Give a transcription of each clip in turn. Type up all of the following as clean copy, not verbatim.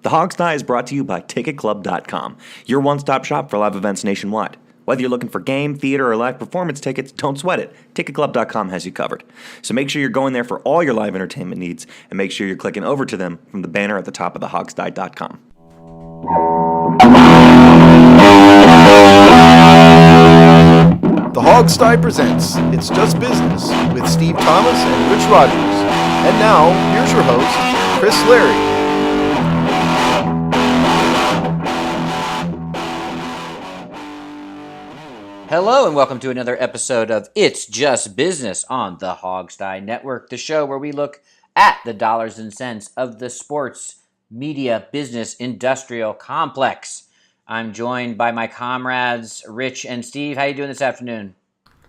The Hogsty is brought to you by TicketClub.com, your one-stop shop for live events nationwide. Whether you're looking for game, theater, or live performance tickets, don't sweat it. TicketClub.com has you covered. So make sure you're going there for all your live entertainment needs, and make sure you're clicking over to them from the banner at the top of thehogsty.com. The Hogsty presents It's Just Business with Steve Thomas and Rich Rogers. And now, here's your host, Chris Larry. Hello and welcome to another episode of It's Just Business on the Hogsty Network, the show where we look at the dollars and cents of the sports, media, business, industrial complex. I'm joined by my comrades, Rich and Steve. How you doing this afternoon?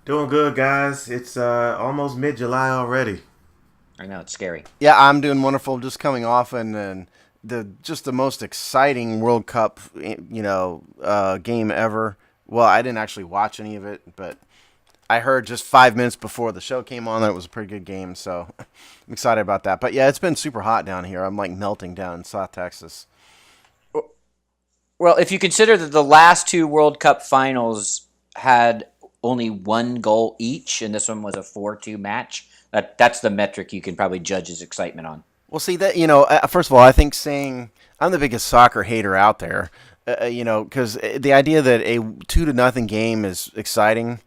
Doing good, guys. It's almost mid-July already. I know, it's scary. Yeah, I'm doing wonderful. Just coming off and the most exciting World Cup, game ever. Well, I didn't actually watch any of it, but I heard just 5 minutes before the show came on that it was a pretty good game, so I'm excited about that. But yeah, it's been super hot down here. I'm like melting down in South Texas. Well, if you consider that the last two World Cup finals had only one goal each, and this one was a 4-2 match, that's the metric you can probably judge his excitement on. Well, see, that first of all, I think saying I'm the biggest soccer hater out there, because the idea that a 2-0 game is exciting,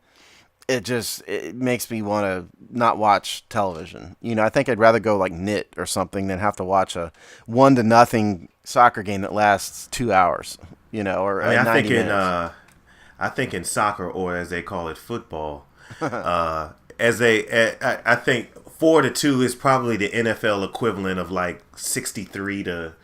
it makes me want to not watch television. I think I'd rather go like knit or something than have to watch a 1-0 soccer game that lasts 2 hours. Or 90 minutes. I think in soccer, or as they call it, football, I think 4-2 is probably the NFL equivalent of like 63-21.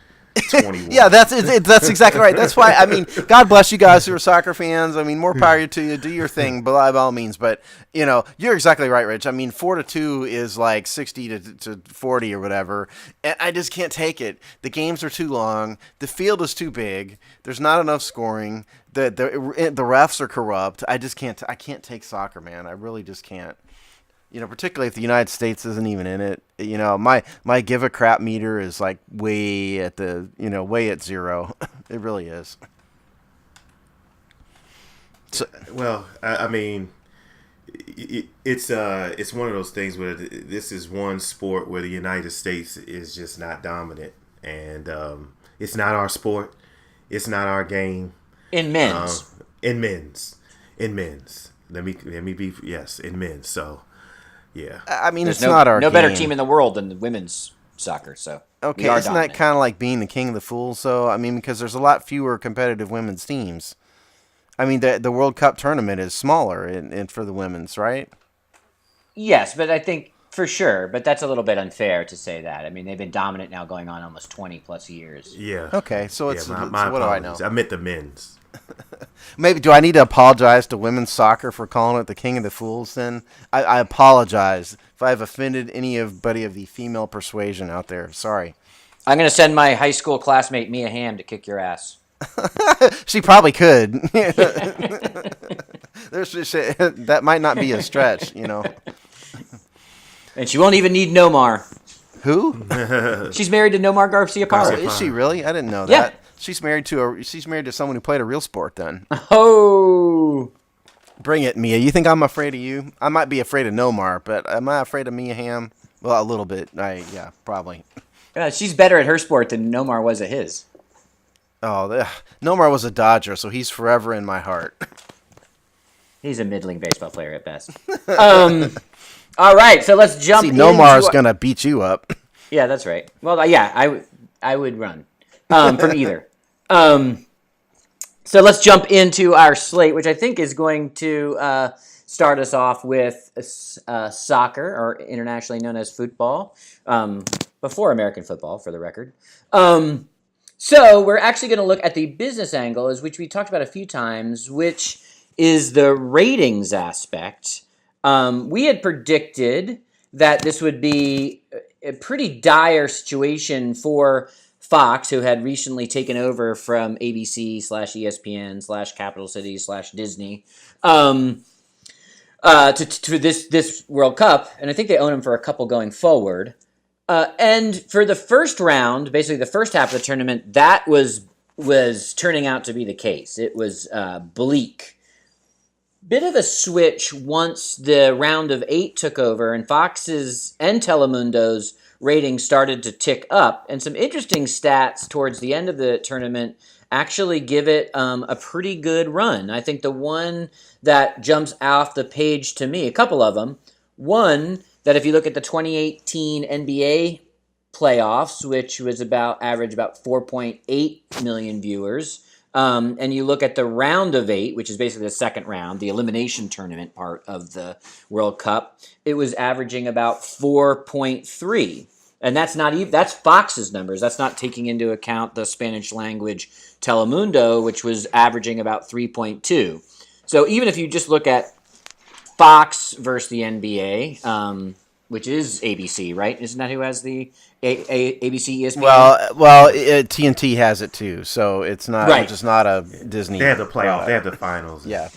Yeah, that's exactly right. That's why, God bless you guys who are soccer fans. More power to you. Do your thing, by all means. But, you're exactly right, Rich. 4-2 is like 60 to 40 or whatever. And I just can't take it. The games are too long. The field is too big. There's not enough scoring. The refs are corrupt. I can't take soccer, man. I really just can't. Particularly if the United States isn't even in it. My give a crap meter is like way at zero. It really is. So, well, it's one of those things where this is one sport where the United States is just not dominant, and it's not our sport. It's not our game. In men's. In men's. Let me be in men's. So. Yeah, There's not our no game. better team in the world than the women's soccer. So okay, isn't that kind of like being the king of the fools? So because there's a lot fewer competitive women's teams. The World Cup tournament is smaller and for the women's, right? Yes, but I think for sure. But that's a little bit unfair to say that. They've been dominant now, going on almost 20 plus years. Yeah. Okay, so it's my what do I know? I meant the men's. Maybe do I need to apologize to women's soccer for calling it the king of the fools? Then I apologize if I've offended anybody of the female persuasion out there. Sorry. I'm going to send my high school classmate Mia Hamm to kick your ass. She probably could. That might not be a stretch, And she won't even need Nomar. Who? She's married to Nomar Garcia-Parra. Is she really? I didn't know that. Yeah. She's married to someone who played a real sport then. Oh. Bring it, Mia. You think I'm afraid of you? I might be afraid of Nomar, but am I afraid of Mia Hamm? Well, a little bit. Yeah, probably. She's better at her sport than Nomar was at his. Oh, Nomar was a Dodger, so he's forever in my heart. He's a middling baseball player at best. All right, so let's jump in. Nomar's going to beat you up. Yeah, that's right. Well, yeah, I would run from either. So let's jump into our slate, which I think is going to start us off with soccer, or internationally known as football, before American football, for the record. So we're actually going to look at the business angle, which we talked about a few times, which is the ratings aspect. We had predicted that this would be a pretty dire situation for Fox, who had recently taken over from ABC/ESPN/ Capital Cities /Disney, to this World Cup, and I think they own them for a couple going forward. And for the first round, basically the first half of the tournament, that was turning out to be the case. It was bleak. Bit of a switch once the round of 8 took over and Fox's and Telemundo's ratings started to tick up. And some interesting stats towards the end of the tournament actually give it a pretty good run. I think the one that jumps off the page to me, a couple of them. One, that if you look at the 2018 NBA playoffs, which was average about 4.8 million viewers, and you look at the round of 8, which is basically the second round, the elimination tournament part of the World Cup, it was averaging about 4.3. And that's Fox's numbers. That's not taking into account the Spanish language Telemundo, which was averaging about 3.2. So even if you just look at Fox versus the NBA, which is ABC, right? Isn't that who has the ABC, ESPN? Well, TNT has it too, so it's not right. just not a Disney. They have the playoff. They have the finals. Yeah.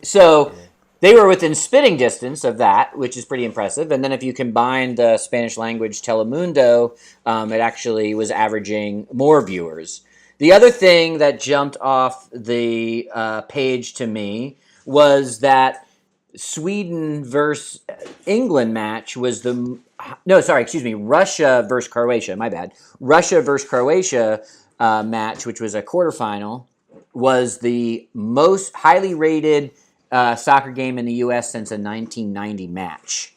So they were within spitting distance of that, which is pretty impressive. And then if you combine the Spanish language Telemundo, it actually was averaging more viewers. The other thing that jumped off the page to me was that Sweden versus England match was Russia versus Croatia, my bad. Russia versus Croatia match, which was a quarterfinal, was the most highly rated soccer game in the U.S. since a 1990 match,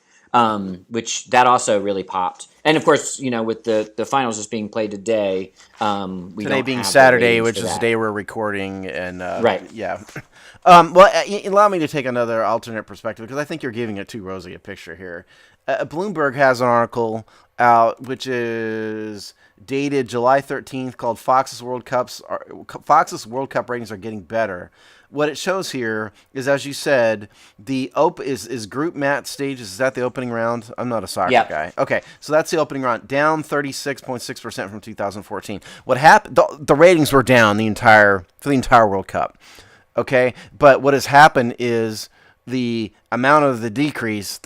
which that also really popped. And of course, with the finals just being played today, today being Saturday, which is the day we're recording, and right, yeah. Allow me to take another alternate perspective because I think you're giving it too rosy a picture here. Bloomberg has an article out which is dated July 13th called Fox's World Cup ratings are getting better. What it shows here is, as you said, the is group match stages. Is that the opening round? I'm not a soccer guy. Okay, so that's the opening round, down 36.6% from 2014. What happened? The ratings were down for the entire World Cup. Okay, but what has happened is the amount of the decrease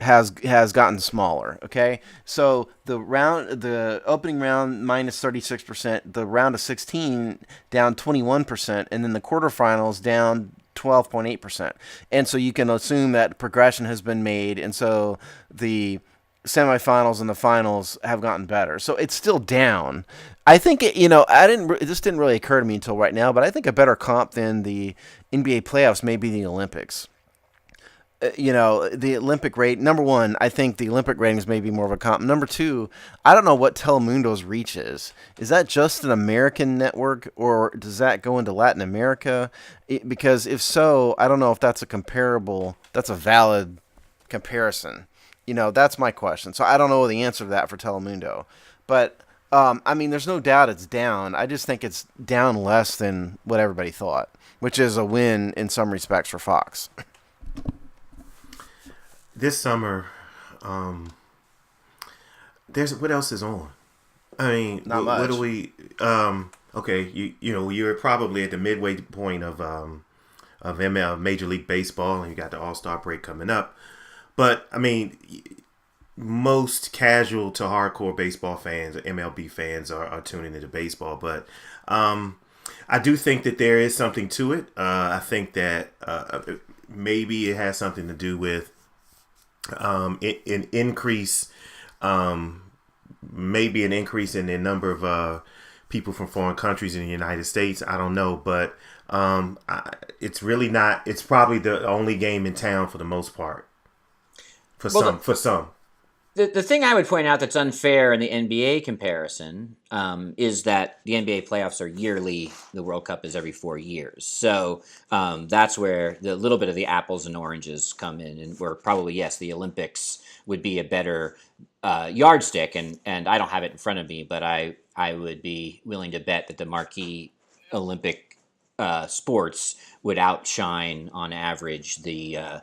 has gotten smaller. Okay, so the opening round minus 36%, the round of 16 down 21%, and then the quarterfinals down 12.8%. And so you can assume that progression has been made, and so the semifinals and the finals have gotten better. So it's still down. I think this didn't really occur to me until right now, but I think a better comp than the NBA playoffs may be the Olympics. The Olympic rate, number one, I think the Olympic ratings may be more of a comp. Number two, I don't know what Telemundo's reach is. Is that just an American network, or does that go into Latin America? Because if so, I don't know if that's a valid comparison. That's my question. So I don't know the answer to that for Telemundo. But, there's no doubt it's down. I just think it's down less than what everybody thought, which is a win in some respects for Fox. This summer, what else is on? Not much. What do we? Okay, you're probably at the midway point of Major League Baseball, and you got the All-Star break coming up. But most casual to hardcore baseball fans, or MLB fans, are tuning into baseball. But I do think that there is something to it. I think that maybe it has something to do with an increase, maybe an increase in the number of people from foreign countries in the United States. I don't know, but it's really not. It's probably the only game in town for the most part. For some. The thing I would point out that's unfair in the NBA comparison is that the NBA playoffs are yearly. The World Cup is every 4 years. So that's where the little bit of the apples and oranges come in, and where probably, yes, the Olympics would be a better yardstick. And I don't have it in front of me, but I would be willing to bet that the marquee Olympic sports would outshine on average the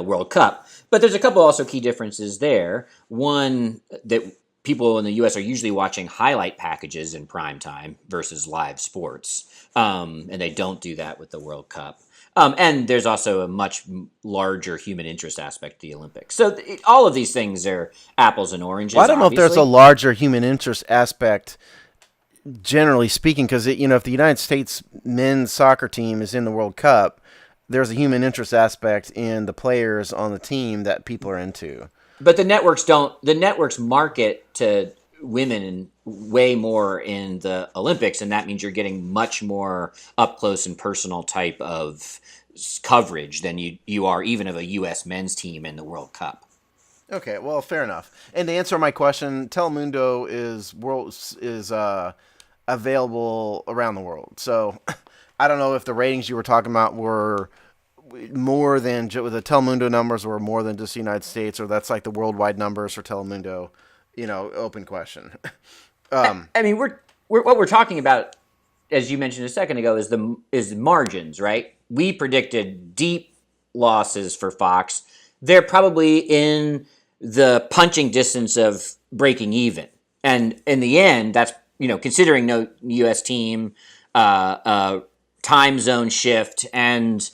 World Cup. But there's a couple also key differences there. One, that people in the U.S. are usually watching highlight packages in prime time versus live sports. And they don't do that with the World Cup. And there's also a much larger human interest aspect to the Olympics. So all of these things are apples and oranges. Well, I don't know if there's a obviously. larger human interest aspect, generally speaking, because if the United States men's soccer team is in the World Cup, there's a human interest aspect in the players on the team that people are into. But the networks don't. The networks market to women way more in the Olympics, and that means you're getting much more up close and personal type of coverage than you are even of a U.S. men's team in the World Cup. Okay, well, fair enough. And to answer my question, Telemundo is available around the world. So I don't know if the ratings you were talking about were more than the Telemundo numbers were more than just the United States, or that's like the worldwide numbers for Telemundo. Open question. I mean, we're what we're talking about, as you mentioned a second ago, is margins, right? We predicted deep losses for Fox. They're probably in the punching distance of breaking even, and in the end, that's considering no U.S. team, time zone shift, and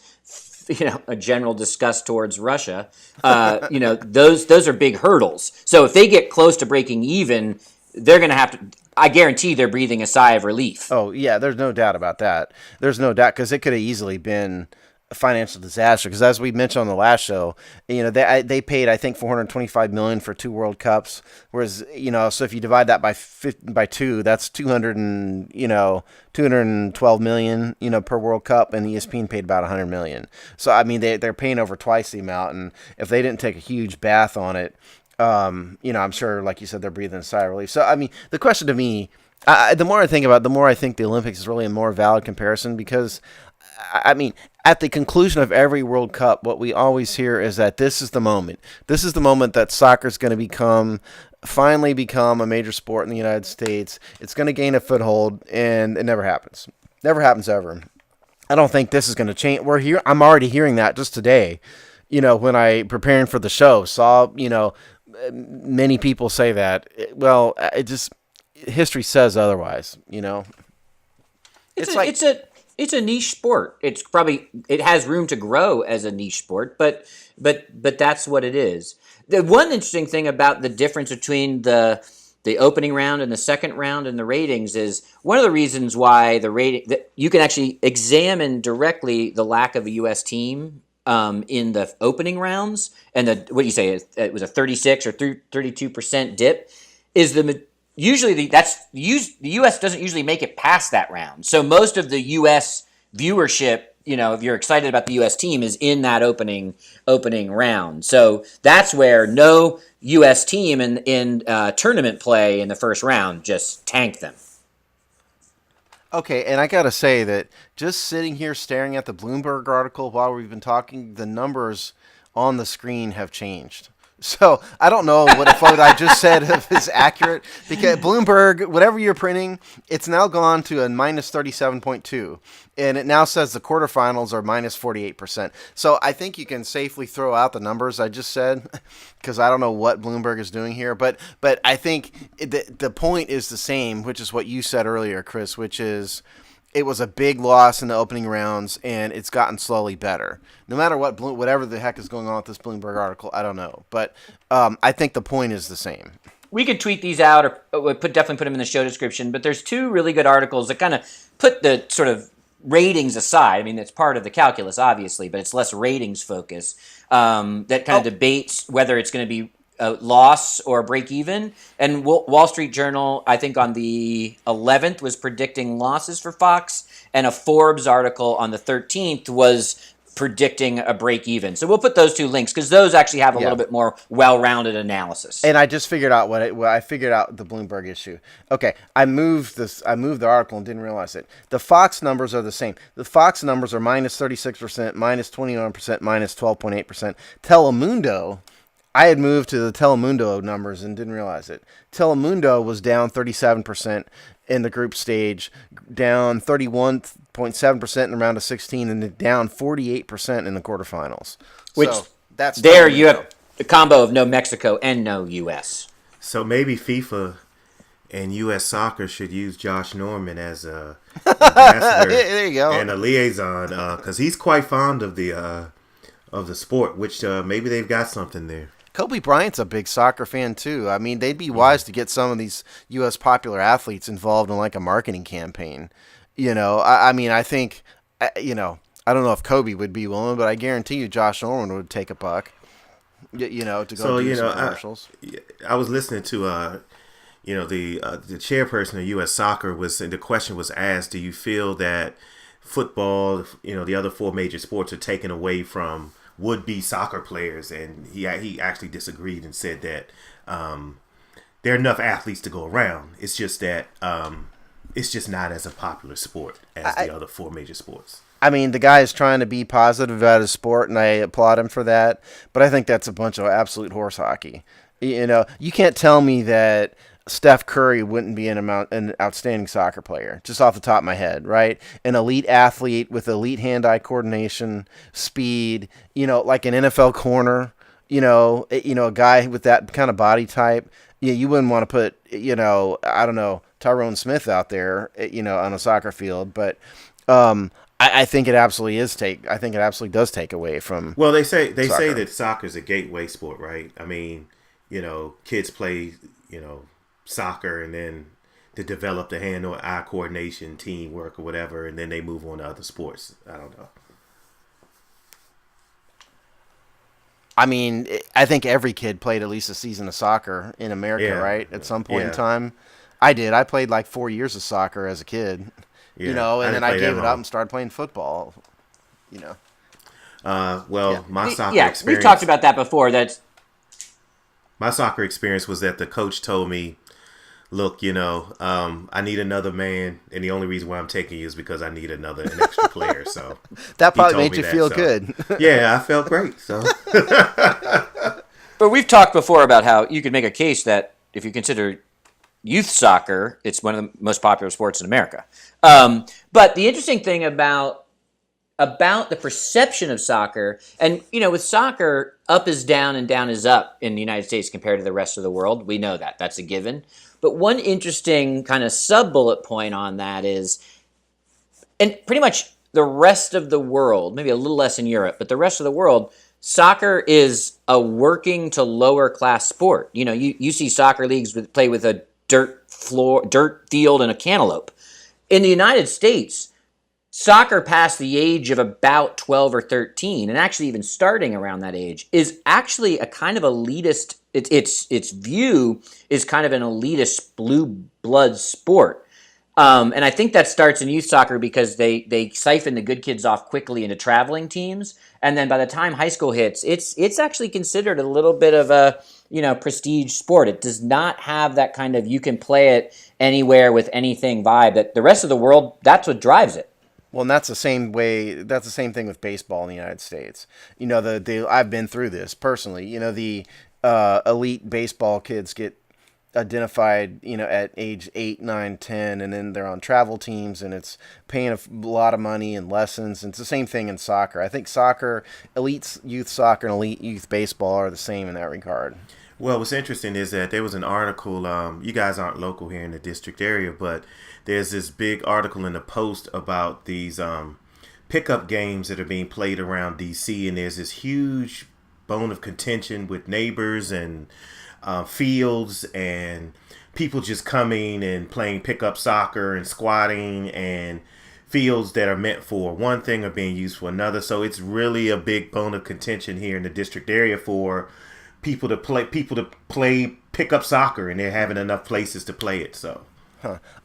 a general disgust towards Russia. Those are big hurdles. So if they get close to breaking even, they're going to have to. I guarantee they're breathing a sigh of relief. Oh yeah, there's no doubt about that. There's no doubt because it could have easily been a financial disaster. Because as we mentioned on the last show, they paid I think $425 million for 2 World Cups, whereas so if you divide that by 2, that's $212 million per World Cup, and ESPN paid about $100 million. So I mean they're paying over twice the amount, and if they didn't take a huge bath on it, I'm sure, like you said, they're breathing a sigh of relief. So I mean the question to me, the more I think about it, the more I think the Olympics is really a more valid comparison because. I mean, at the conclusion of every World Cup, what we always hear is that this is the moment. This is the moment that soccer is going to finally become a major sport in the United States. It's going to gain a foothold, and it never happens. Never happens ever. I don't think this is going to change. I'm already hearing that just today. When I preparing for the show, saw many people say that. Well, history says otherwise. It's a niche sport. It has room to grow as a niche sport, but that's what it is. The one interesting thing about the difference between the opening round and the second round and the ratings is one of the reasons why you can actually examine directly the lack of a U.S. team in the opening rounds, and it was a 36 or 32% dip. The U.S. doesn't usually make it past that round. So most of the U.S. viewership, if you're excited about the U.S. team, is in that opening round. So that's where no U.S. team in tournament play in the first round just tanked them. Okay, and I got to say that just sitting here staring at the Bloomberg article while we've been talking, the numbers on the screen have changed. So I don't know what I just said is accurate because Bloomberg, whatever you're printing, it's now gone to a minus 37.2, and it now says the quarterfinals are minus 48%. So I think you can safely throw out the numbers I just said because I don't know what Bloomberg is doing here, but I think the point is the same, which is what you said earlier, Chris, which is. It was a big loss in the opening rounds, and it's gotten slowly better. No matter whatever the heck is going on with this Bloomberg article, I don't know. But I think the point is the same. We could tweet these out or definitely put them in the show description, but there's 2 really good articles that kind of put the sort of ratings aside. I mean, it's part of the calculus, obviously, but it's less ratings focus that kind of debates whether it's going to be a loss or a break even. And Wall Street Journal, I think on the 11th, was predicting losses for Fox, and a Forbes article on the 13th was predicting a break even. So we'll put those 2 links because those actually have a little bit more well-rounded analysis. And I just figured out I figured out the Bloomberg issue. Okay, I moved the article and didn't realize it. The Fox numbers are the same. The Fox numbers are minus 36%, minus 21%, minus 12.8%. Telemundo. I had moved to the Telemundo numbers and didn't realize it. Telemundo was down 37% in the group stage, down 31.7% in the round of 16, and down 48% in the quarterfinals. Which so that's you have the combo of no Mexico and no U.S. So maybe FIFA And U.S. Soccer should use Josh Norman as a ambassador There you go. and a liaison because he's quite fond of the sport, which maybe they've got something there. Kobe Bryant's a big soccer fan too. I mean, they'd be wise to get some of these U.S. popular athletes involved in like a marketing campaign. I mean, I think, I don't know if Kobe would be willing, but I guarantee you Josh Norman would take a buck, to go do some commercials. I was listening to, the chairperson of U.S. Soccer and the question was asked, do you feel that football, the other four major sports are taken away from would-be soccer players? And he actually disagreed and said that there are enough athletes to go around. It's just that it's just not as a popular sport as the other four major sports. I mean, the guy is trying to be positive about his sport, and I applaud him for that. But I think that's a bunch of absolute horse hockey. You can't tell me that Steph Curry wouldn't be an outstanding soccer player, just off the top of my head, right? An elite athlete with elite hand-eye coordination, speed, like an NFL corner, a guy with that kind of body type. Yeah, you wouldn't want to put, I don't know, Tyrone Smith out there, on a soccer field, but I think it absolutely does take away from. Well, they say soccer. that soccer's a gateway sport, right? I mean, kids play, soccer and then to develop the hand or eye coordination, teamwork or whatever, and then they move on to other sports. I don't know. I mean, I think every kid played at least a season of soccer in America, right? At some point in time. I did. I played like 4 years of soccer as a kid, and then I gave it up and started playing football, My soccer experience. We've talked about that before. My soccer experience was that the coach told me, look, I need another man, and the only reason why I'm taking you is because I need an extra player. So that probably made you feel good. Yeah, I felt great. So, but we've talked before about how you could make a case that if you consider youth soccer, it's one of the most popular sports in America. But the interesting thing about the perception of soccer, and with soccer, up is down and down is up in the United States compared to the rest of the world. We know that. That's a given. But one interesting kind of sub-bullet point on that is, and pretty much the rest of the world, maybe a little less in Europe, but the rest of the world, soccer is a working to lower class sport. You see soccer leagues play with a dirt field and a cantaloupe. In the United States, soccer past the age of about 12 or 13, and actually even starting around that age, is actually a kind of elitist. Its view is kind of an elitist blue blood sport. And I think that starts in youth soccer because they siphon the good kids off quickly into traveling teams. And then by the time high school hits, it's actually considered a little bit of a prestige sport. It does not have that kind of you can play it anywhere with anything vibe that the rest of the world, that's what drives it. Well, and that's the same thing with baseball in the United States. I've been through this personally. The elite baseball kids get identified, at age 8, 9, 10, and then they're on travel teams, and it's paying a lot of money and lessons. And it's the same thing in soccer. I think elite youth soccer and elite youth baseball are the same in that regard. Well, what's interesting is that there was an article, you guys aren't local here in the district area, but there's this big article in the Post about these pickup games that are being played around D.C., and there's this huge bone of contention with neighbors and fields and people just coming and playing pickup soccer and squatting, and fields that are meant for one thing are being used for another. So it's really a big bone of contention here in the district area for people to play pickup soccer, and they're having enough places to play it. So,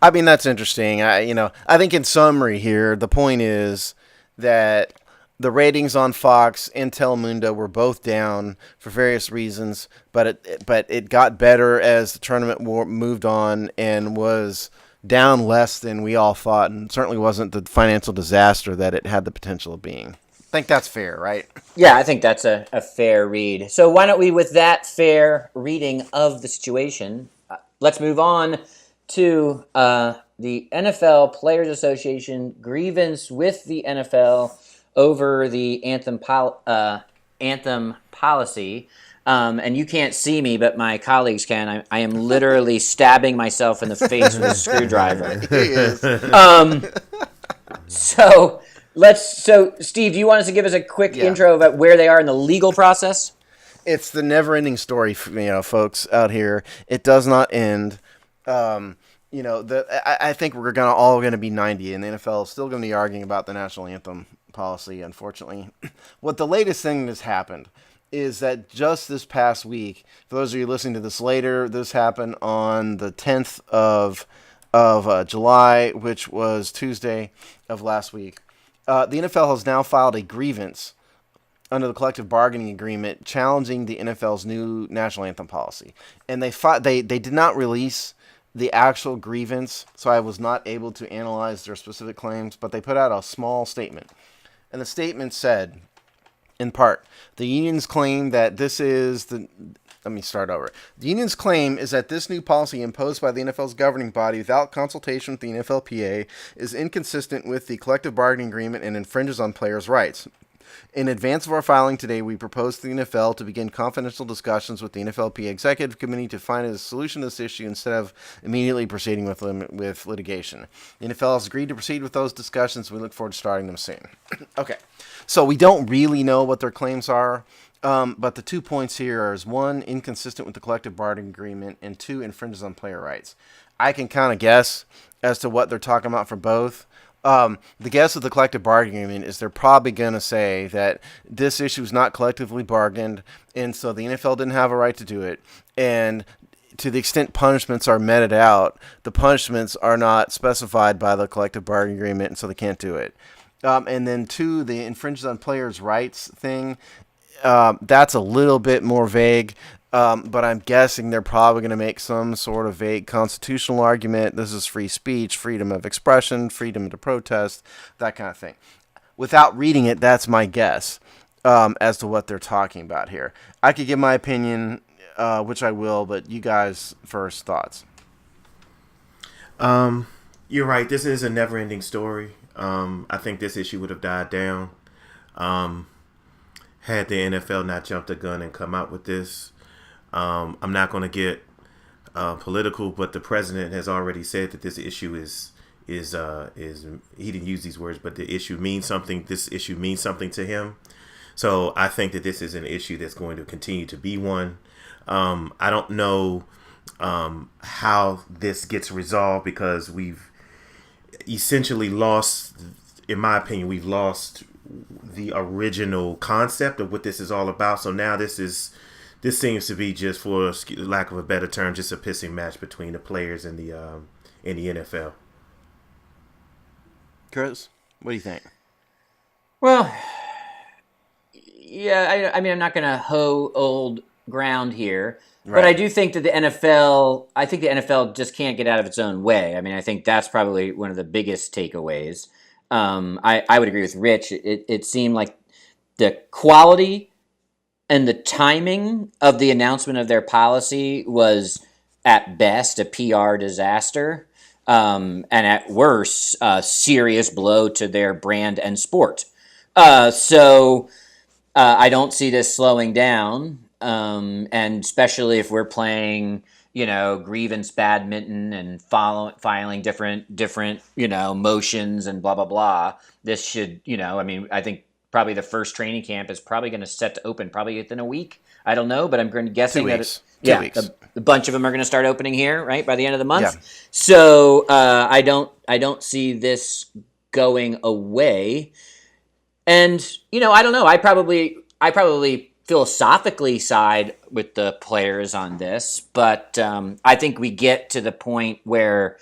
I mean, that's interesting. I think in summary here, the point is that the ratings on Fox and Telemundo were both down for various reasons, but it got better as the tournament moved on and was down less than we all thought, and certainly wasn't the financial disaster that it had the potential of being. I think that's fair, right? Yeah, I think that's a fair read. So why don't we, with that fair reading of the situation, let's move on to the NFL Players Association grievance with the NFL over the anthem policy. And you can't see me, but my colleagues can. I am literally stabbing myself in the face with a screwdriver. He is. So Steve, do you want us to give us a quick intro about where they are in the legal process? It's the never-ending story, folks out here. It does not end. I think we're all gonna be 90, and the NFL is still gonna be arguing about the national anthem policy. Unfortunately, what the latest thing that's happened is that just this past week, for those of you listening to this later, this happened on the 10th of July, which was Tuesday of last week. The NFL has now filed a grievance under the collective bargaining agreement challenging the NFL's new national anthem policy. And they did not release the actual grievance, so I was not able to analyze their specific claims, but they put out a small statement. And the statement said, in part, the unions claim that The union's claim is that this new policy imposed by the NFL's governing body without consultation with the NFLPA is inconsistent with the collective bargaining agreement and infringes on players' rights. In advance of our filing today, we proposed to the NFL to begin confidential discussions with the NFLPA Executive Committee to find a solution to this issue instead of immediately proceeding with litigation. The NFL has agreed to proceed with those discussions, and we look forward to starting them soon. Okay, so we don't really know what their claims are, but the 2 points here are, one, inconsistent with the collective bargaining agreement, and two, infringes on player rights. I can kind of guess as to what they're talking about for both. The guess of the collective bargaining agreement is they're probably going to say that this issue is not collectively bargained, and so the NFL didn't have a right to do it. And to the extent punishments are meted out, the punishments are not specified by the collective bargaining agreement, and so they can't do it. And then two, the infringes on players' rights thing, that's a little bit more vague. But I'm guessing they're probably going to make some sort of vague constitutional argument. This is free speech, freedom of expression, freedom to protest, that kind of thing. Without reading it, that's my guess as to what they're talking about here. I could give my opinion, which I will, but you guys first, thoughts. You're right. This is a never-ending story. I think this issue would have died down had the NFL not jumped the gun and come out with this. I'm not going to get political, but the president has already said that this issue is he didn't use these words, but the issue means something. This issue means something to him. So I think that this is an issue that's going to continue to be one. I don't know how this gets resolved because we've essentially lost, in my opinion, we've lost the original concept of what this is all about. So now this seems to be, just for lack of a better term, just a pissing match between the players and the NFL. Chris, what do you think? Well, yeah, I mean, I'm not going to hoe old ground here, but I do think that the NFL just can't get out of its own way. I mean, I think that's probably one of the biggest takeaways. I would agree with Rich. It seemed like the quality and the timing of the announcement of their policy was, at best, a PR disaster, and at worst, a serious blow to their brand and sport. So I don't see this slowing down, and especially if we're playing, grievance badminton and filing different, motions and blah, blah, blah. This should, I think probably the first training camp is probably going to set to open probably within a week. I don't know, but I'm guessing 2 weeks. that 2 weeks. A bunch of them are going to start opening here, right, by the end of the month. Yeah. So I don't see this going away. And I don't know. I probably philosophically side with the players on this, but I think we get to the point where,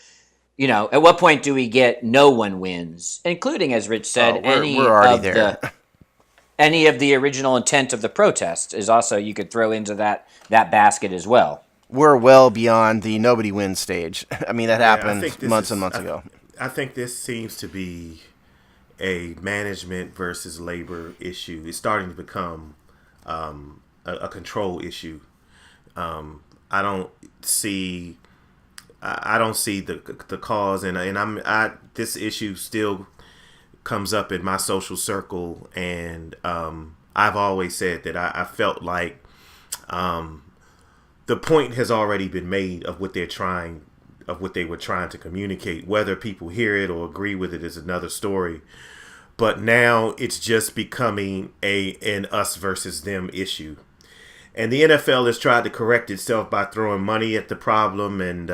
at what point do we get no one wins, including, as Rich said, any of the original intent of the protest is also, you could throw into that basket as well. We're well beyond the nobody wins stage. I mean, that happened months and months ago. I think this seems to be a management versus labor issue. It's starting to become a control issue. I don't see the cause, and this issue still comes up in my social circle, and I've always said that I felt like the point has already been made of what they were trying to communicate. Whether people hear it or agree with it is another story. But now it's just becoming an us versus them issue. And the NFL has tried to correct itself by throwing money at the problem, and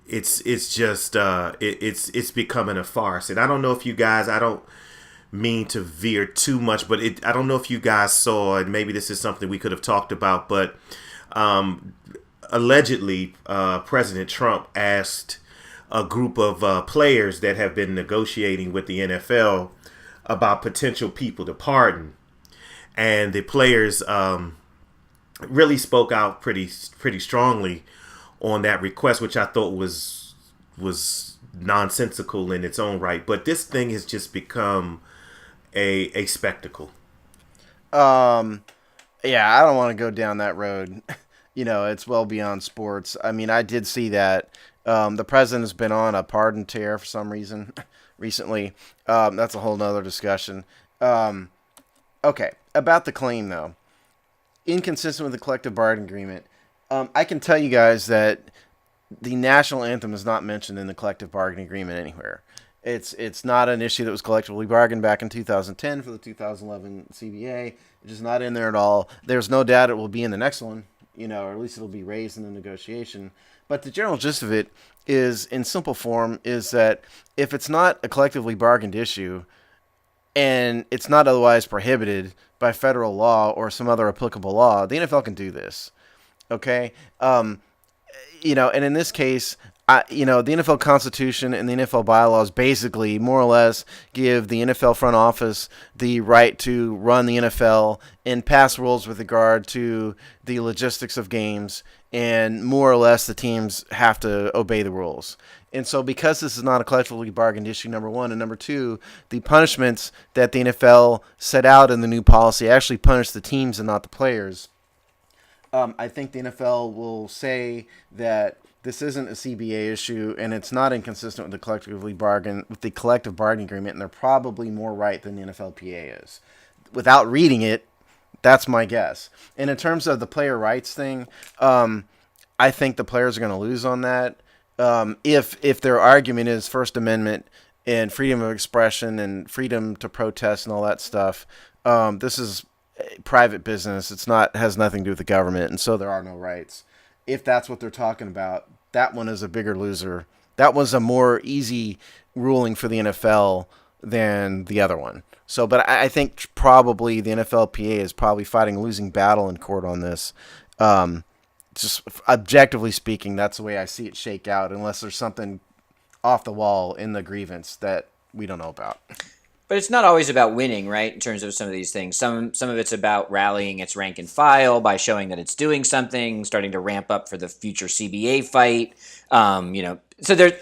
it's becoming a farce. And I don't know if you guys, I don't mean to veer too much, but I don't know if you guys saw, and maybe this is something we could have talked about, but allegedly President Trump asked a group of players that have been negotiating with the NFL about potential people to pardon. And the players really spoke out pretty strongly on that request, which I thought was nonsensical in its own right. But this thing has just become a spectacle. Yeah, I don't want to go down that road. It's well beyond sports. I mean, I did see that the president has been on a pardon tear for some reason recently. That's a whole nother discussion. Okay, about the claim, though. Inconsistent with the collective bargaining agreement. I can tell you guys that the national anthem is not mentioned in the collective bargaining agreement anywhere. It's not an issue that was collectively bargained back in 2010 for the 2011 CBA. It's just not in there at all. There's no doubt it will be in the next one, or at least it'll be raised in the negotiation. But the general gist of it is, in simple form, is that if it's not a collectively bargained issue, and it's not otherwise prohibited by federal law or some other applicable law, the NFL can do this. Okay? And in this case, the NFL Constitution and the NFL bylaws basically more or less give the NFL front office the right to run the NFL and pass rules with regard to the logistics of games, and more or less the teams have to obey the rules. And so because this is not a collectively bargained issue, number one, and number two, the punishments that the NFL set out in the new policy actually punish the teams and not the players. I think the NFL will say that this isn't a CBA issue and it's not inconsistent with the collective bargaining agreement, and they're probably more right than the NFLPA is. Without reading it, that's my guess. And in terms of the player rights thing, I think the players are going to lose on that. If their argument is First Amendment and freedom of expression and freedom to protest and all that stuff, this is private business. Has nothing to do with the government, and so there are no rights. If that's what they're talking about, that one is a bigger loser. That was a more easy ruling for the NFL than the other one. So, but I think probably the NFLPA is probably fighting a losing battle in court on this. Just objectively speaking, that's the way I see it shake out, unless there's something off the wall in the grievance that we don't know about. But it's not always about winning, right? In terms of some of these things, some of it's about rallying its rank and file by showing that it's doing something, starting to ramp up for the future CBA fight. So there's,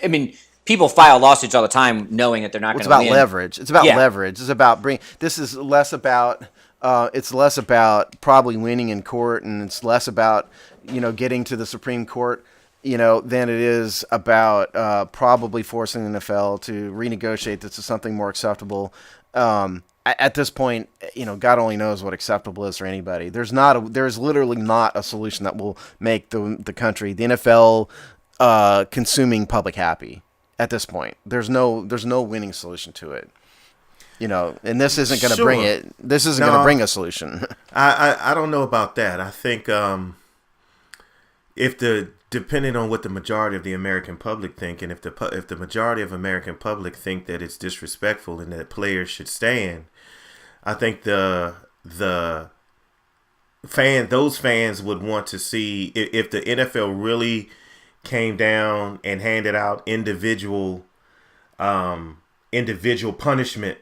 people file lawsuits all the time, knowing that they're not going to win. It's about leverage. It's about leverage. It's about This is less about. It's less about probably winning in court, and it's less about getting to the Supreme Court, than it is about probably forcing the NFL to renegotiate this to something more acceptable. At this point, God only knows what acceptable is for anybody. There's literally not a solution that will make the country, the NFL, consuming public happy. At this point, there's no winning solution to it. And this isn't going to bring it. This isn't going to bring a solution. I don't know about that. I think depending on what the majority of the American public think, and if the majority of American public think that it's disrespectful and that players should stand, I think those fans would want to see if the NFL really came down and handed out individual punishment.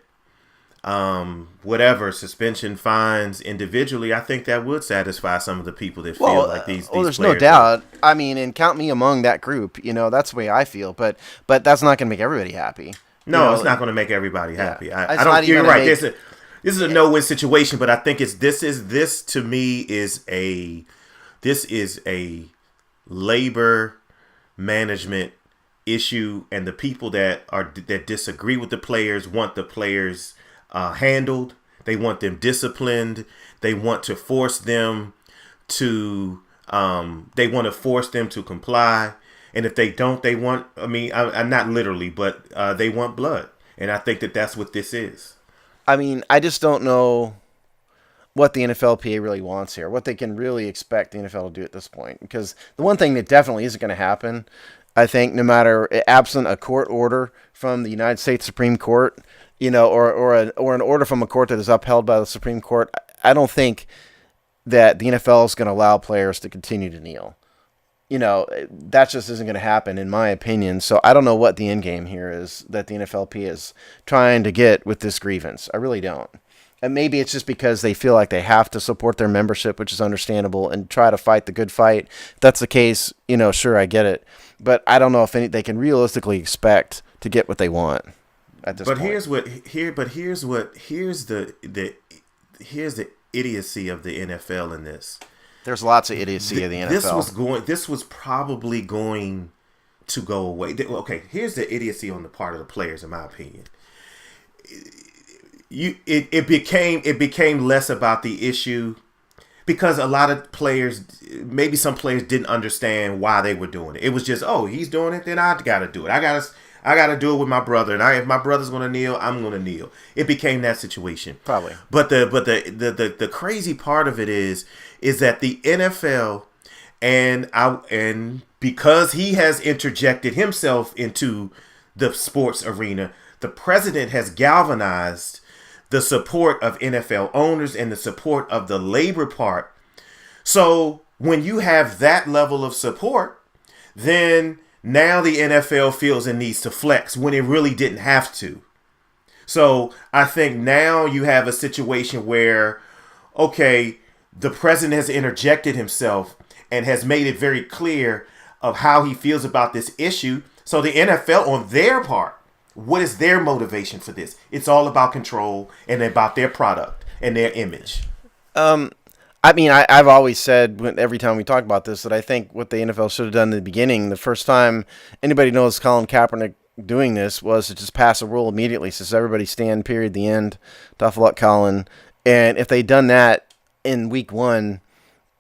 Whatever, suspension, fines individually, I think that would satisfy some of the people that feel like these there's players no doubt. And count me among that group. That's the way I feel. But that's not going to make everybody happy. No, it's not going to make a happy. Yeah. I don't. You're right. This is a no-win situation, but I think this to me is a labor management issue, and the people that disagree with the players want the players handled. They want them disciplined. They want to force them to comply. And if they don't, they want, I'm not literally, but they want blood. And I think that that's what this is. I mean, I just don't know what the NFLPA really wants here, what they can really expect the NFL to do at this point. Because the one thing that definitely isn't going to happen, I think, no matter, absent a court order from the United States Supreme Court, or an order from a court that is upheld by the Supreme Court, I don't think that the NFL is going to allow players to continue to kneel. That just isn't going to happen, in my opinion. So I don't know what the end game here is that the NFLPA is trying to get with this grievance. I really don't. And maybe it's just because they feel like they have to support their membership, which is understandable, and try to fight the good fight. If that's the case, sure, I get it. But I don't know if they can realistically expect to get what they want at this point. Here's the idiocy of the NFL in this. There's lots of idiocy of the NFL. This was probably going to go away. Okay, here's the idiocy on the part of the players, in my opinion. It became less about the issue because a lot of players, maybe some players didn't understand why they were doing it. It was just, oh, he's doing it, then I got to do it. I got to do it with my brother, and if my brother's going to kneel, I'm going to kneel. It became that situation. Probably. But the crazy part of it is that the NFL and because he has interjected himself into the sports arena, the president has galvanized the support of NFL owners and the support of the labor part. So when you have that level of support, then now the NFL feels it needs to flex when it really didn't have to. So I think now you have a situation where, okay, the president has interjected himself and has made it very clear of how he feels about this issue. So the NFL, on their part, what is their motivation for this? It's all about control and about their product and their image. I've always said, every time we talk about this, that I think what the NFL should have done in the beginning, the first time anybody knows Colin Kaepernick doing this, was to just pass a rule immediately. Says everybody stand, period, the end. Tough luck, Colin. And if they'd done that in week one,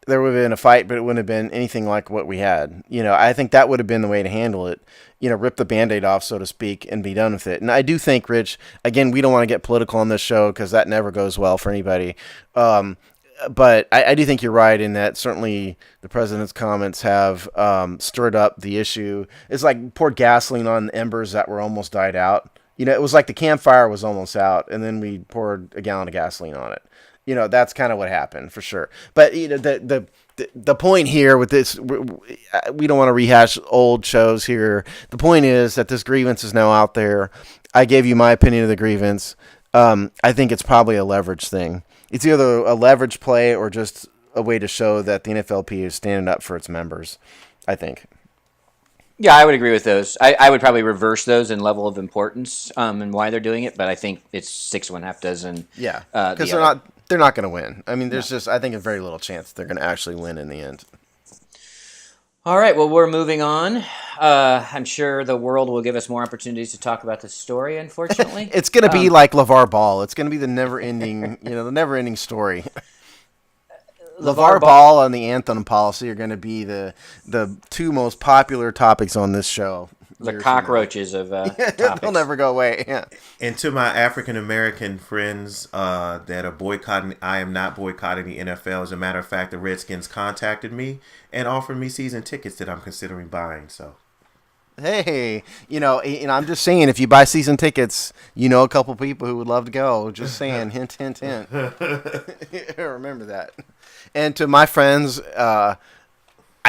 there would have been a fight, but it wouldn't have been anything like what we had. I think that would have been the way to handle it. Rip the Band-Aid off, so to speak, and be done with it. And I do think, Rich, again, we don't want to get political on this show because that never goes well for anybody. But I do think you're right in that certainly the president's comments have stirred up the issue. It's like poured gasoline on embers that were almost died out. It was like the campfire was almost out, and then we poured a gallon of gasoline on it. That's kind of what happened for sure. But the point here with this, we don't want to rehash old shows here. The point is that this grievance is now out there. I gave you my opinion of the grievance. I think it's probably a leverage thing. It's either a leverage play or just a way to show that the NFLP is standing up for its members, I think. Yeah, I would agree with those. I would probably reverse those in level of importance and why they're doing it, but I think it's 6 to 1/2 dozen. Yeah, because they're not going to win. There's just, I think, a very little chance they're going to actually win in the end. All right, well, we're moving on. I'm sure the world will give us more opportunities to talk about this story, unfortunately. It's going to be like LeVar Ball. It's going to be the never-ending story. LeVar Ball and the anthem policy are going to be the two most popular topics on this show. The cockroaches of topics. They'll never go away. Yeah. And to my African American friends that are boycotting, I am not boycotting the NFL. As a matter of fact, the Redskins contacted me and offered me season tickets that I'm considering buying. So, hey, I'm just saying, if you buy season tickets, a couple people who would love to go. Just saying, hint, hint, hint. Remember that. And to my friends, I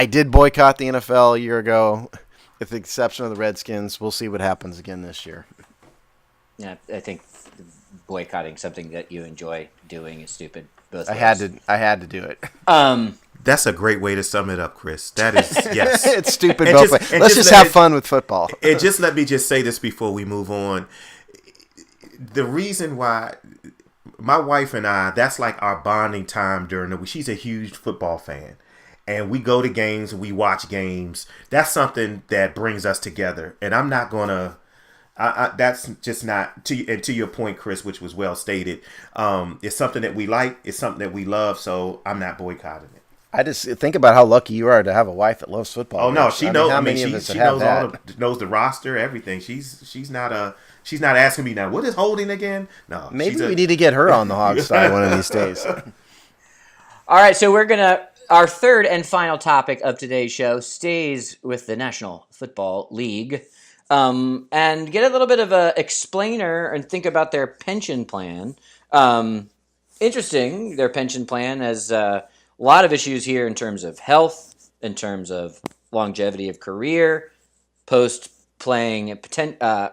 did boycott the NFL a year ago. With the exception of the Redskins, we'll see what happens again this year. Yeah, I think boycotting something that you enjoy doing is stupid. I had to do it. That's a great way to sum it up, Chris. That is, yes. It's stupid both ways. Let's just have fun with football. And just let me just say this before we move on. The reason why my wife and I, that's like our bonding time during the week. She's a huge football fan. And we go to games, we watch games. That's something that brings us together. And I'm not going to That's just not to your point, Chris, which was well stated. It's something that we like. It's something that we love. So I'm not boycotting it. I just think about how lucky you are to have a wife that loves football. Oh no, she knows. How I mean, many of us she have knows that? knows the roster, everything. She's not asking me now. What is holding again? No, Maybe we need to get her on the hog side one of these days. All right, so our third and final topic of today's show stays with the National Football League, and get a little bit of a explainer and think about their pension plan. Interesting, their pension plan has a lot of issues here in terms of health, in terms of longevity of career, post-playing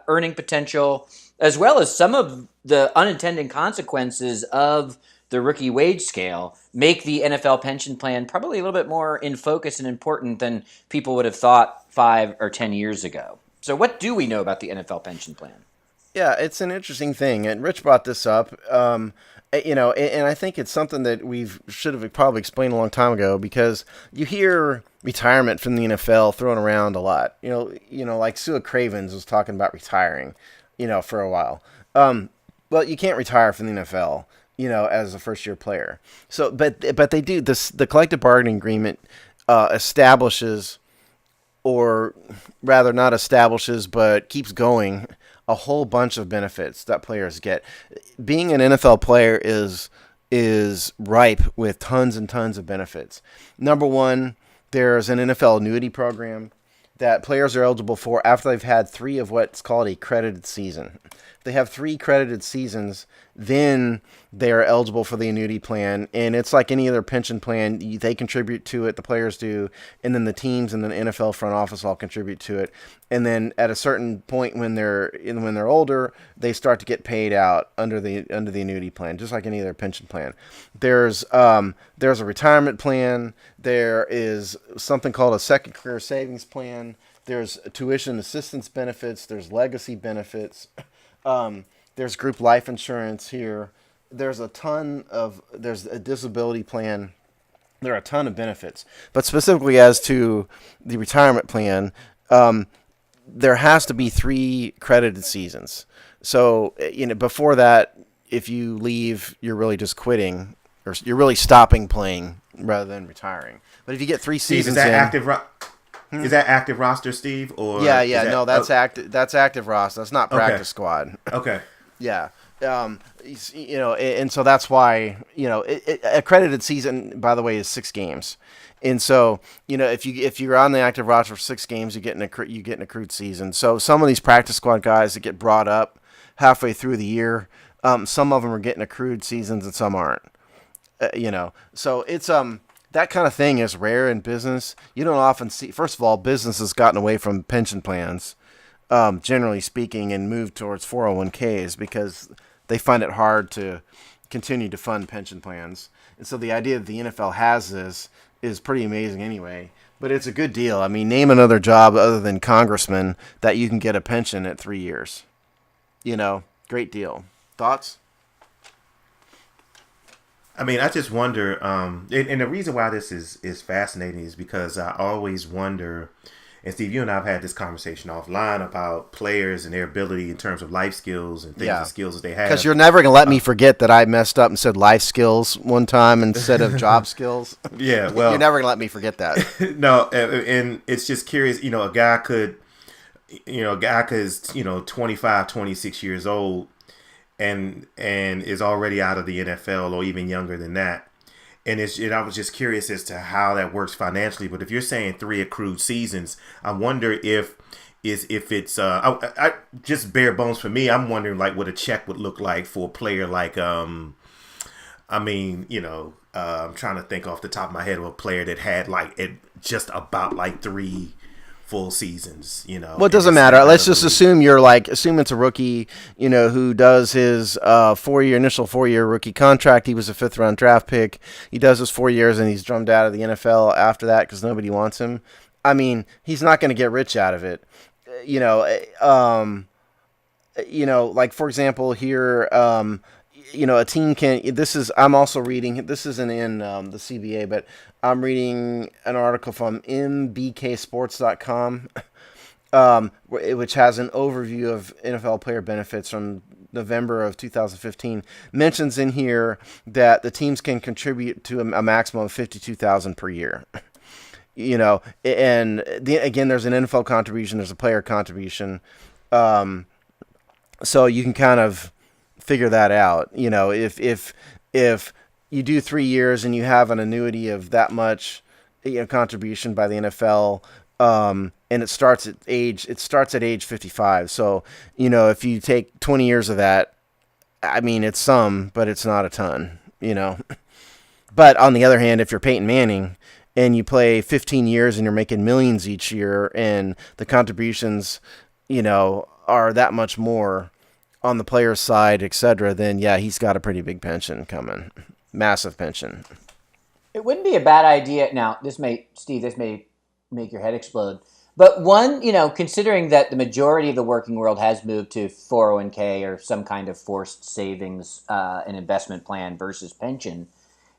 earning potential, as well as some of the unintended consequences of the rookie wage scale make the NFL pension plan probably a little bit more in focus and important than people would have thought 5 or 10 years ago. So what do we know about the NFL pension plan? Yeah, it's an interesting thing, and Rich brought this up. And I think it's something that we should have probably explained a long time ago, because you hear retirement from the NFL thrown around a lot. Like Sua Cravens was talking about retiring, for a while. Well, you can't retire from the NFL, as a first-year player. So, but they do this. The collective bargaining agreement establishes, or rather not establishes, but keeps going, a whole bunch of benefits that players get. Being an NFL player is ripe with tons and tons of benefits. Number one, there's an NFL annuity program that players are eligible for after they've had 3 of what's called a credited season. If they have 3 credited seasons, then they are eligible for the annuity plan, and it's like any other pension plan. They contribute to it, the players do, and then the teams and the NFL front office all contribute to it. And then at a certain point when they're older, they start to get paid out under the annuity plan, just like any other pension plan. There's a retirement plan. There is something called a second career savings plan. There's tuition assistance benefits. There's legacy benefits. There's group life insurance here. There's a disability plan. There are a ton of benefits. But specifically as to the retirement plan, there has to be 3 credited seasons. So, before that, if you leave, you're really just quitting, or you're really stopping playing rather than retiring. But if you get 3 Steve, seasons is that Is that active roster, Steve? Or that's active. That's active roster. That's not practice squad. Okay. Yeah. And so that's why, accredited season, by the way, is 6 games. And so, if you're on the active roster for 6 games, you get an accrued season. So some of these practice squad guys that get brought up halfway through the year, some of them are getting accrued seasons and some aren't. So it's that kind of thing is rare in business. You don't often see. First of all, business has gotten away from pension plans, generally speaking, and moved towards 401ks because they find it hard to continue to fund pension plans. And so the idea that the NFL has this is pretty amazing anyway. But it's a good deal. I mean, name another job other than congressman that you can get a pension at 3 years. Great deal. Thoughts? I mean, I just wonder, and the reason why this is fascinating is because I always wonder, and Steve, you and I have had this conversation offline about players and their ability in terms of life skills and things and skills that they have. Because you're never going to let me forget that I messed up and said life skills one time instead of job skills. Yeah, well. You're never going to let me forget that. No, and it's just curious, a guy could is, 25, 26 years old and is already out of the NFL or even younger than that. And I was just curious as to how that works financially. But if you're saying 3 accrued seasons, I wonder if it's I just bare bones for me. I'm wondering like what a check would look like for a player like I'm trying to think off the top of my head of a player that had just about 3 full seasons, Well, it doesn't matter. Let's just assume assume it's a rookie, who does his initial 4-year rookie contract. He was a 5th-round draft pick. He does his 4 years, and he's drummed out of the NFL after that because nobody wants him. I mean, he's not going to get rich out of it. For example, here, a team can. I'm also reading. This isn't in the CBA, but I'm reading an article from mbksports.com. which has an overview of NFL player benefits from November of 2015, mentions in here that the teams can contribute to a maximum of $52,000 per year. And again, there's an NFL contribution, there's a player contribution, so you can kind of figure that out. If you do 3 years and you have an annuity of that much, contribution by the NFL. And it starts at age 55. So, if you take 20 years of that, I mean, it's some, but it's not a ton, But on the other hand, if you're Peyton Manning and you play 15 years and you're making millions each year and the contributions, are that much more on the player's side, etc., then yeah, he's got a pretty big pension coming. Massive pension. It wouldn't be a bad idea. Now, this may make your head explode. But one, considering that the majority of the working world has moved to 401k or some kind of forced savings and investment plan versus pension,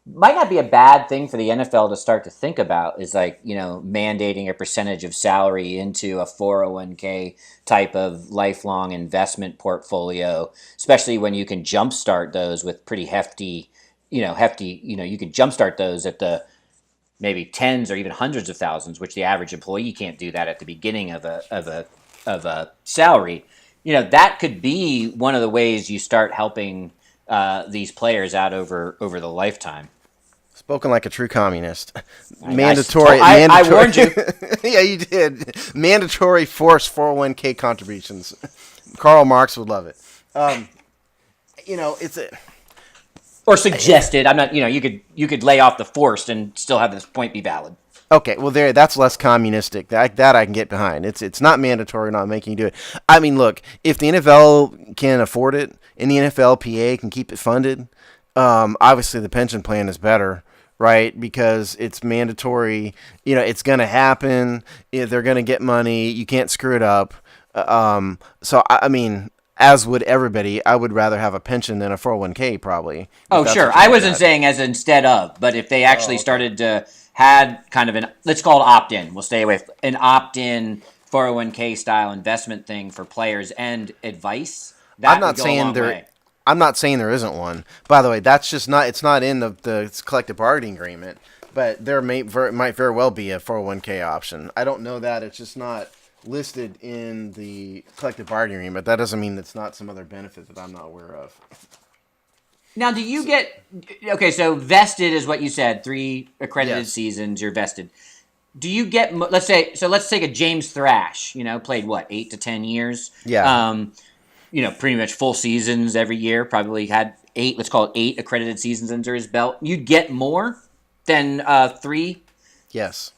might not be a bad thing for the NFL to start to think about is mandating a percentage of salary into a 401k type of lifelong investment portfolio, especially when you can jumpstart those with pretty hefty, you can jumpstart those at the maybe tens or even hundreds of thousands, which the average employee can't do that at the beginning of a salary. That could be one of the ways you start helping these players out over the lifetime. Spoken like a true communist. I warned you. Yeah, you did. Mandatory forced 401k contributions. Karl Marx would love it. It's a... Or suggested. I'm not. You could lay off the forced and still have this point be valid. Okay, well that's less communistic. That I can get behind. It's not mandatory, not making you do it. I mean, look, if the NFL can afford it and the NFLPA can keep it funded, obviously the pension plan is better, right? Because it's mandatory. It's going to happen. They're going to get money. You can't screw it up. So I mean, as would everybody, I would rather have a pension than a 401k probably. Oh, sure. I wasn't saying as instead of, but if they actually started to had kind of let's call it opt-in. We'll stay away from an opt-in 401k style investment thing for players and advice. I'm not saying there isn't one. By the way, that's just not. It's not in the collective bargaining agreement, but there might very well be a 401k option. I don't know that. It's just not listed in the collective bargaining agreement. That doesn't mean it's not some other benefit that I'm not aware of. Now, do you get... Okay, so vested is what you said. 3 accredited seasons, you're vested. Do you get... Let's take a James Thrash, played, 8 to 10 years? Yeah. Pretty much full seasons every year. Probably had 8, let's call it 8 accredited seasons under his belt. You'd get more than 3? Yes.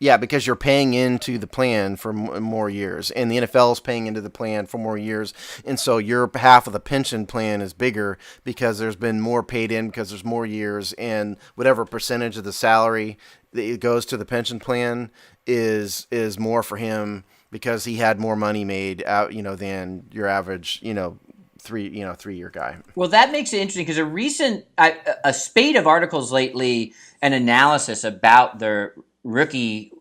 Yeah, because you're paying into the plan for more years, and the NFL is paying into the plan for more years, and so your half of the pension plan is bigger because there's been more paid in because there's more years, and whatever percentage of the salary that goes to the pension plan is more for him because he had more money made out, than your average, 3-year guy. Well, that makes it interesting because a spate of articles lately, an analysis about the rookie,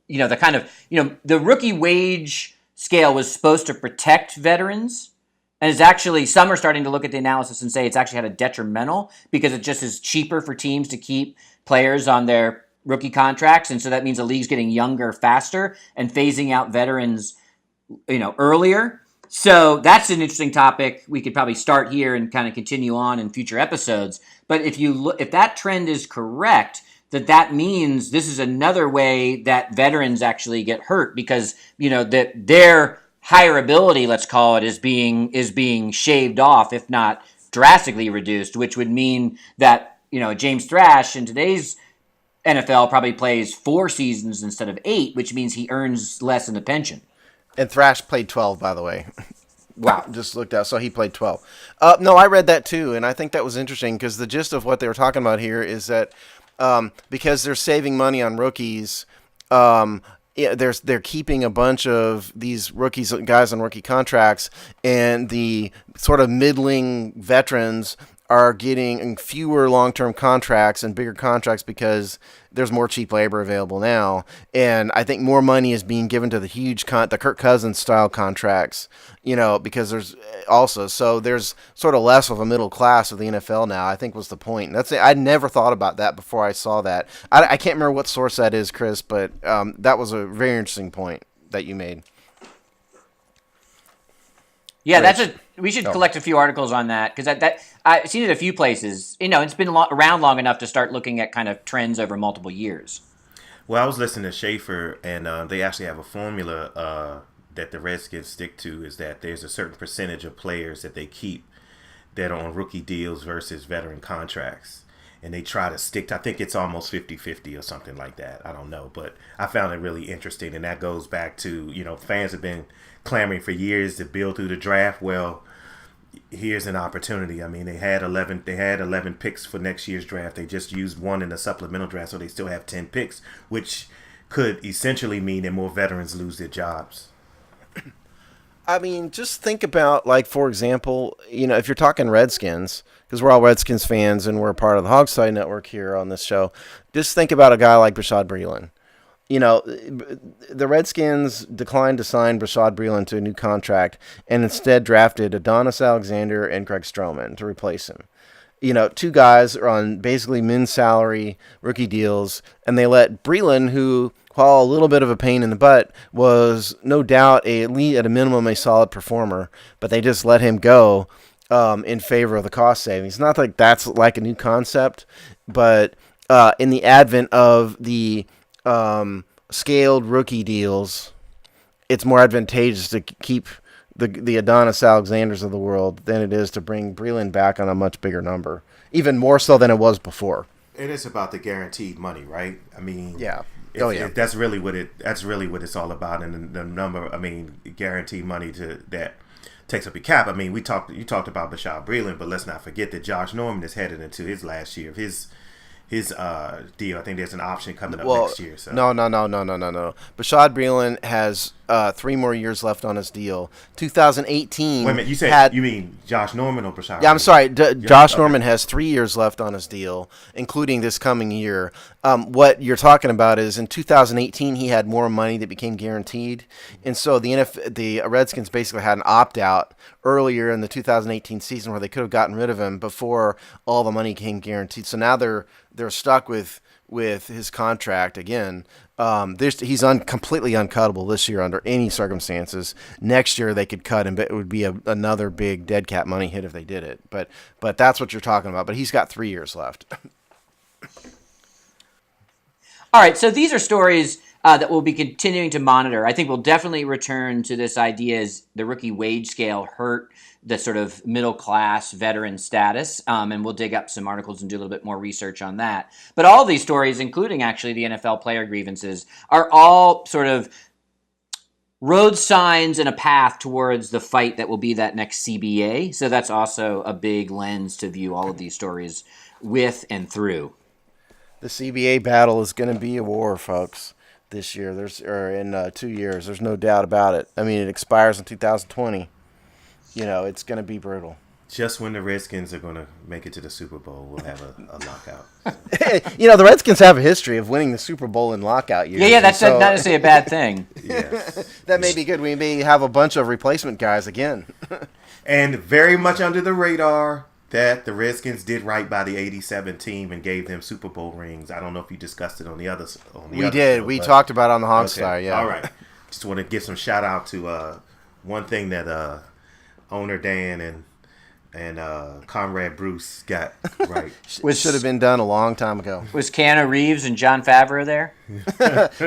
the rookie wage scale was supposed to protect veterans, and is actually, some are starting to look at the analysis and say it's actually had a detrimental because it just is cheaper for teams to keep players on their rookie contracts, and so that means the league's getting younger faster and phasing out veterans, earlier. So that's an interesting topic. We could probably start here and kind of continue on in future episodes. But if that trend is correct, that means this is another way that veterans actually get hurt because, that their hireability, let's call it, is being shaved off, if not drastically reduced, which would mean that, James Thrash in today's NFL probably plays 4 seasons instead of 8, which means he earns less in the pension. And Thrash played 12, by the way. Wow. Just looked out, so he played 12. No, I read that too, and I think that was interesting because the gist of what they were talking about here is that because they're saving money on rookies, they're keeping a bunch of these guys on rookie contracts, and the sort of middling veterans are getting fewer long-term contracts and bigger contracts because there's more cheap labor available now, and I think more money is being given to the huge the Kirk Cousins style contracts, because there's sort of less of a middle class of the NFL now, I think was the point. I never thought about that before I saw that. I can't remember what source that is, Chris, but that was a very interesting point that you made. Yeah, we should collect a few articles on that, because I've seen it a few places. It's been around long enough to start looking at kind of trends over multiple years. Well, I was listening to Schaefer, and they actually have a formula that the Redskins stick to, is that there's a certain percentage of players that they keep that are on rookie deals versus veteran contracts. And they try to stick to, I think it's almost 50-50 or something like that. I don't know. But I found it really interesting. And that goes back to, fans have been clamoring for years to build through the draft. Well, here's an opportunity. I mean, they had 11 picks for next year's draft. They just used one in the supplemental draft, so they still have 10 picks, which could essentially mean that more veterans lose their jobs. I mean, just think about, like, for example, if you're talking Redskins, because we're all Redskins fans and we're a part of the Hogside Network here on this show, just think about a guy like Bashaud Breeland. The Redskins declined to sign Bashaud Breeland to a new contract and instead drafted Adonis Alexander and Greg Stroman to replace him. Two guys are on basically min-salary rookie deals, and they let Breeland, who, while a little bit of a pain in the butt, was no doubt at a minimum a solid performer, but they just let him go in favor of the cost savings. Not like that's like a new concept, but in the advent of the scaled rookie deals, it's more advantageous to keep the Adonis Alexanders of the world than it is to bring Breeland back on a much bigger number, even more so than it was before. It is about the guaranteed money, right? I mean, yeah. That's really what it's all about, and the number. I mean, guaranteed money that takes up your cap. I mean, you talked about Bashaud Breeland, but let's not forget that Josh Norman is headed into his last year of his deal. I think there's an option coming up next year. So. No. Bashaud Breeland has 3 more years left on his deal. 2018. Wait a minute, you mean Josh Norman or Bashaud? Yeah, I'm sorry. Josh Norman has 3 years left on his deal, including this coming year. What you're talking about is in 2018 he had more money that became guaranteed, and so the Redskins basically had an opt-out earlier in the 2018 season where they could have gotten rid of him before all the money came guaranteed. So now they're stuck with his contract again. He's completely uncuttable this year under any circumstances. Next year they could cut him, but it would be another big dead cap money hit if they did it. But that's what you're talking about. But he's got 3 years left. All right, so these are stories that we'll be continuing to monitor. I think we'll definitely return to this idea as the rookie wage scale hurt the sort of middle-class veteran status, and we'll dig up some articles and do a little bit more research on that. But all of these stories, including actually the NFL player grievances, are all sort of road signs and a path towards the fight that will be that next CBA. So that's also a big lens to view all of these stories with and through. The CBA battle is going to be a war, folks, this year. In 2 years. There's no doubt about it. I mean, it expires in 2020. It's going to be brutal. Just when the Redskins are going to make it to the Super Bowl, we'll have a lockout. The Redskins have a history of winning the Super Bowl in lockout years. Yeah, that's not necessarily a bad thing. Yeah. That may be good. We may have a bunch of replacement guys again. And very much under the radar that the Redskins did right by the 87 team and gave them Super Bowl rings. I don't know if you discussed it on the other. We did. We talked about it on the Hogstar. Okay. Yeah. All right. Just want to give some shout out to one thing that owner Dan and Comrade Bruce got right. Which should have been done a long time ago. Was Keanu Reeves and John Favreau there?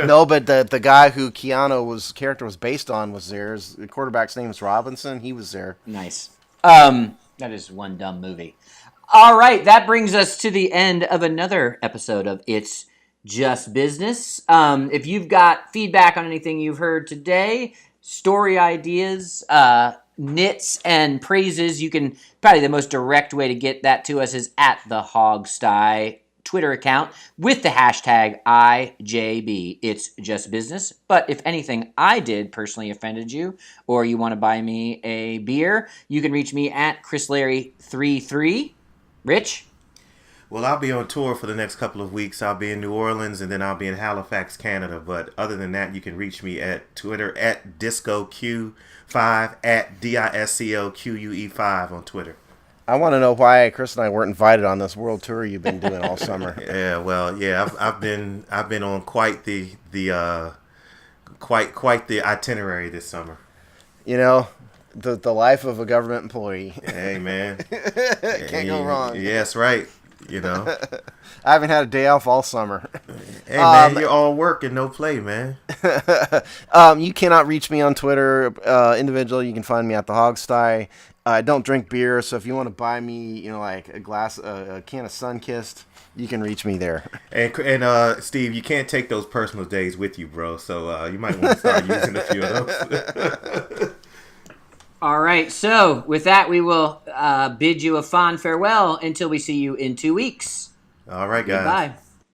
No, but the guy who Keanu's character was based on was there. The quarterback's name is Robinson. He was there. Nice. That is one dumb movie. All right, that brings us to the end of another episode of It's Just Business. If you've got feedback on anything you've heard today, story ideas, nits, and praises, you can, probably the most direct way to get that to us is at the Hogsty Twitter account with the hashtag IJB. It's Just Business. But if anything I did personally offended you, or you want to buy me a beer, you can reach me at ChrisLarry33. Rich? Well, I'll be on tour for the next couple of weeks. I'll be in New Orleans, and then I'll be in Halifax, Canada. But other than that, you can reach me at Twitter at DiscoQ5 at DISCOQUE5 on Twitter. I want to know why Chris and I weren't invited on this world tour you've been doing all summer. Yeah, well, yeah, I've been on quite the itinerary this summer. You know, the life of a government employee. Hey, man, Can't go wrong. Yes, right. You know, I haven't had a day off all summer. Hey, man, you're all work and no play, man. You cannot reach me on Twitter individually. You can find me at the Hogsty. I don't drink beer, so if you want to buy me, like a can of Sunkist, you can reach me there. And Steve, you can't take those personal days with you, bro. So you might want to start using a few of those. All right, so with that, we will bid you a fond farewell until we see you in 2 weeks. All right, guys. Goodbye.